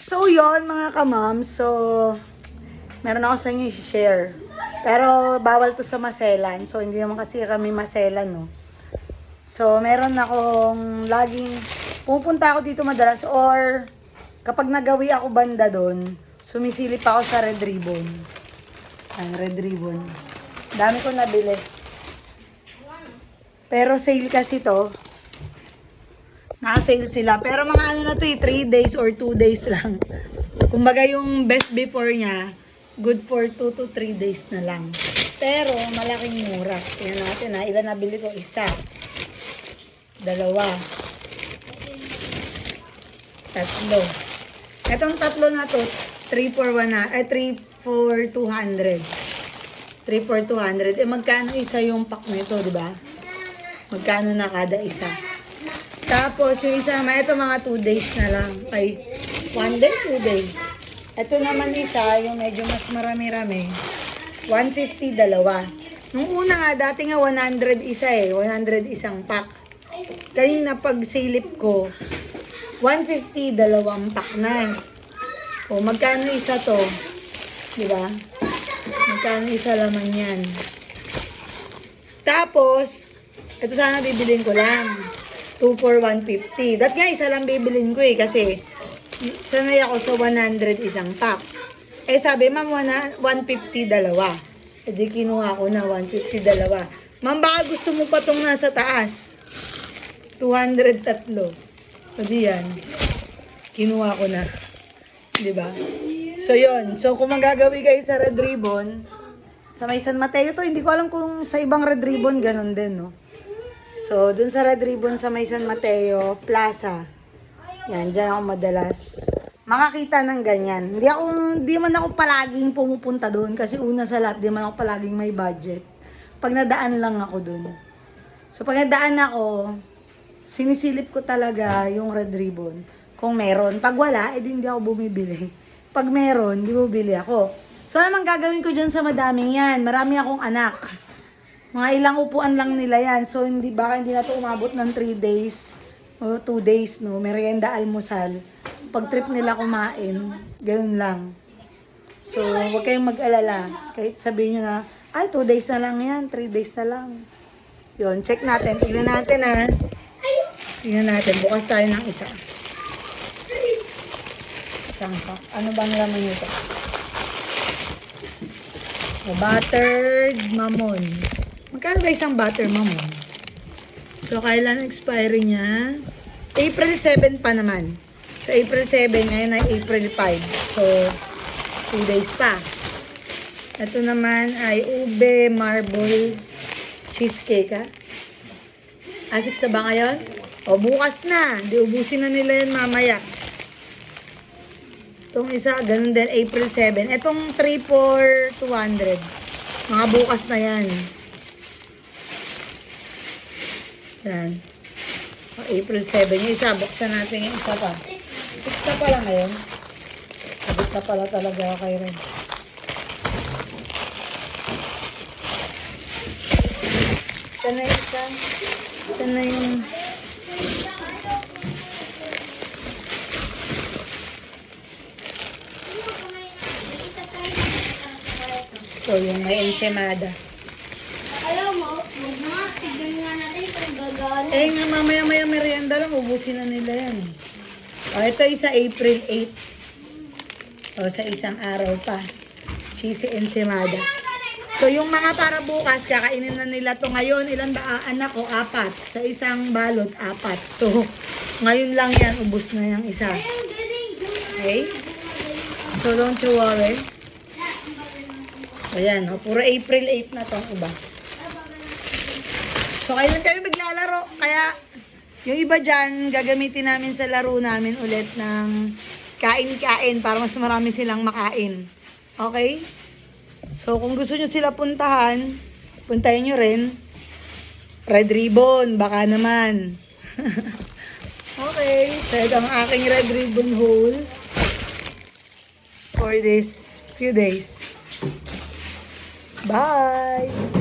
So, yon mga kamam. So, meron ako sa inyo i-share. Pero, bawal to sa maselan. So, hindi naman kasi kami maselan, no. So, meron akong laging pupunta ako dito madalas or kapag nagawi ako banda doon, sumisilip ako sa Red Ribbon. Ang Red Ribbon. Dami ko nabili. Pero sale kasi to. Naka-sale sila. Pero mga ano na to 3 days or 2 days lang. Kumbaga yung best before niya, good for 2 to 3 days na lang. Pero malaking mura. Tingnan natin ha. Ilan nabili ko? Isa. Dalawa. Tatlo. Etong tatlo na to, 3 for 200. 3 for 200. Magkano isa yung pack nito, di ba? Magkano na kada isa? Tapos, yung isa naman, ito mga 2 days na lang. Ay, 1 day, 2 day. Ito naman isa, yung medyo mas marami-rami. 150, dalawa. Nung una nga, dati nga 100 isa eh. 100 isang pack. Kanina pag silip ko, 150, dalawang pack na. O, magkano isa to? Diba? Magkano isa laman yan? Tapos, ito sana bibilin ko lang. 2 for 150. That nga, isa lang bibilin ko eh. Kasi, sanay ako sa 100 isang pack. Eh, sabi, ma'am, 150 dalawa. E di, kinuha ko na 150 dalawa. Ma'am, baka gusto mo pa itong nasa taas. 200 tatlo. O di yan. Kinuha ko na. Diba? So, yun. So, kung magagawi kayo sa Red Ribbon, sa may San Mateo to, hindi ko alam kung sa ibang Red Ribbon, ganun din, no? So, dun sa Red Ribbon sa may San Mateo Plaza. Yan, dyan ako madalas makakita ng ganyan. Hindi man ako palaging pumupunta doon kasi una sa lahat, di man ako palaging may budget. Pag nadaan lang ako doon. So, pag nadaan ako, sinisilip ko talaga yung Red Ribbon. Kung meron. Pag wala, edi hindi ako bumibili. Pag meron, di bumibili ako. So, ano mang gagawin ko dyan sa madaming yan? Marami akong anak. Mga ilang upuan lang nila yan. So, baka hindi na ito umabot ng 3 days o 2 days, no? Merienda, almusal. Pag trip nila kumain, ganun lang. So, huwag kayong mag-alala. Kahit sabihin nyo na, ay, 2 days na lang yan, 3 days na lang. Yun, check natin. Tignan natin, ha. Tignan natin. Bukas tayo ng isa. Isang pack. Ano bang laman nito? Buttered mamon. Magkano ba isang butter mamon? So, kailan expiry niya? April 7 pa naman. So, April 7, ngayon ay April 5. So, 2 days pa. Ito naman ay ube marble cheesecake, ha? Asik sa ba ngayon? O, bukas na. Di ubusin na nila yan mamaya. Itong isa, ganun din, April 7. Itong 3 for 200. Mga bukas na yan. Yan. O, April 7. Yung isa, buksan natin yung isa pa. 6 na pala ngayon. Sabit na pala talaga ako kayo rin. Isa na isa. Isa na yung... So, yung may ensemada. Alam mo, tignan nga natin kung gagana. Eh nga, mamaya-maya merienda lang, ubusin na nila yan. O, ito isa April 8. O, sa isang araw pa. Cheesy ensemada. So, yung mga para bukas, kakainin na nila to ngayon. Ilan ba anak ko? 4. Sa isang balot, 4. So, ngayon lang yan, ubus na yung isa. Okay? So, don't you worry. Ayan, puro April 8 na itong iba. So, kailan kami maglalaro. Kaya, yung iba dyan, gagamitin namin sa laro namin ulit ng kain-kain para mas marami silang makain. Okay? So, kung gusto nyo sila puntahan, puntahin nyo rin. Red Ribbon, baka naman. Okay, so ito ang aking Red Ribbon haul for this few days. Bye!